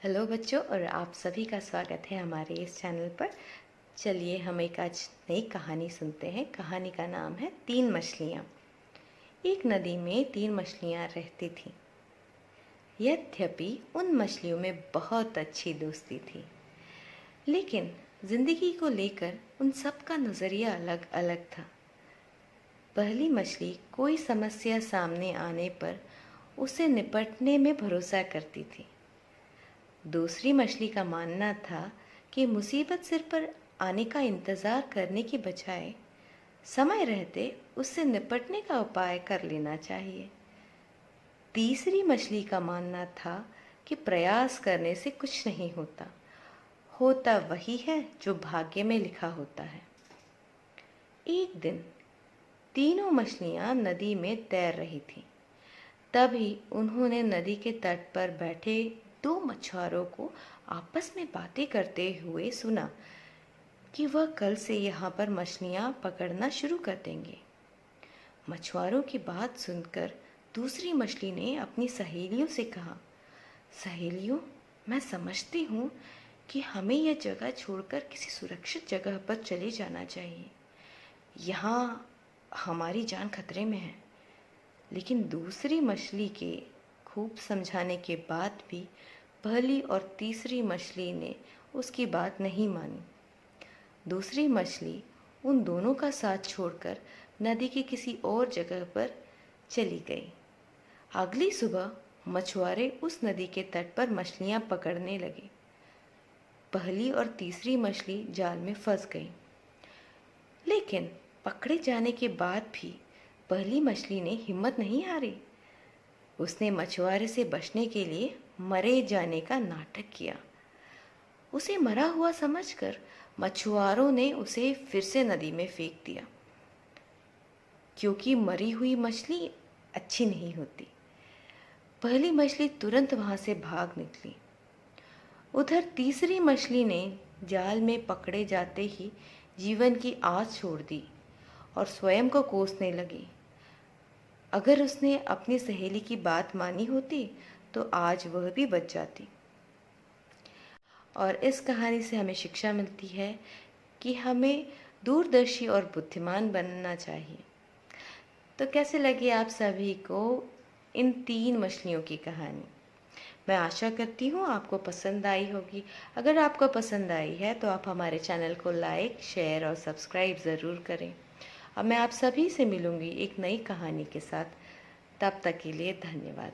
Hello बच्चों, और आप सभी का स्वागत है हमारे इस चैनल पर। चलिए हम एक आज नई कहानी सुनते हैं। कहानी का नाम है 3 मछलियाँ। एक नदी में 3 मछलियाँ रहती थीं। यद्यपि उन मछलियों में बहुत अच्छी दोस्ती थी, लेकिन जिंदगी को लेकर उन सब का नज़रिया अलग अलग था। पहली मछली कोई समस्या सामने आने पर उसे निपटने में भरोसा करती थी। दूसरी मछली का मानना था कि मुसीबत सिर पर आने का इंतज़ार करने की बजाय समय रहते उससे निपटने का उपाय कर लेना चाहिए। तीसरी मछली का मानना था कि प्रयास करने से कुछ नहीं होता, होता वही है जो भाग्य में लिखा होता है। एक दिन तीनों मछलियां नदी में तैर रही थीं। तभी उन्होंने नदी के तट पर बैठे 2 मछुआरों को आपस में बातें करते हुए सुना कि वह कल से यहाँ पर मछलियाँ पकड़ना शुरू कर देंगे। मछुआरों की बात सुनकर दूसरी मछली ने अपनी सहेलियों से कहा, सहेलियों, मैं समझती हूँ कि हमें यह जगह छोड़कर किसी सुरक्षित जगह पर चले जाना चाहिए। यहाँ हमारी जान खतरे में है। लेकिन दूसरी मछली के खूब समझाने के बाद भी पहली और तीसरी मछली ने उसकी बात नहीं मानी। दूसरी मछली उन दोनों का साथ छोड़कर नदी के किसी और जगह पर चली गई। अगली सुबह मछुआरे उस नदी के तट पर मछलियां पकड़ने लगे। पहली और तीसरी मछली जाल में फंस गई, लेकिन पकड़े जाने के बाद भी पहली मछली ने हिम्मत नहीं हारी। उसने मछुआरे से बचने के लिए मरे जाने का नाटक किया। उसे मरा हुआ समझकर मछुआरों ने उसे फिर से नदी में फेंक दिया, क्योंकि मरी हुई मछली अच्छी नहीं होती। पहली मछली तुरंत वहां से भाग निकली। उधर तीसरी मछली ने जाल में पकड़े जाते ही जीवन की आस छोड़ दी और स्वयं को कोसने लगी। अगर उसने अपनी सहेली की बात मानी होती तो आज वह भी बच जाती। और इस कहानी से हमें शिक्षा मिलती है कि हमें दूरदर्शी और बुद्धिमान बनना चाहिए। तो कैसे लगी आप सभी को इन 3 मछलियों की कहानी? मैं आशा करती हूँ आपको पसंद आई होगी। अगर आपको पसंद आई है तो आप हमारे चैनल को लाइक, शेयर और सब्सक्राइब ज़रूर करें। अब मैं आप सभी से मिलूँगी एक नई कहानी के साथ। तब तक के लिए धन्यवाद।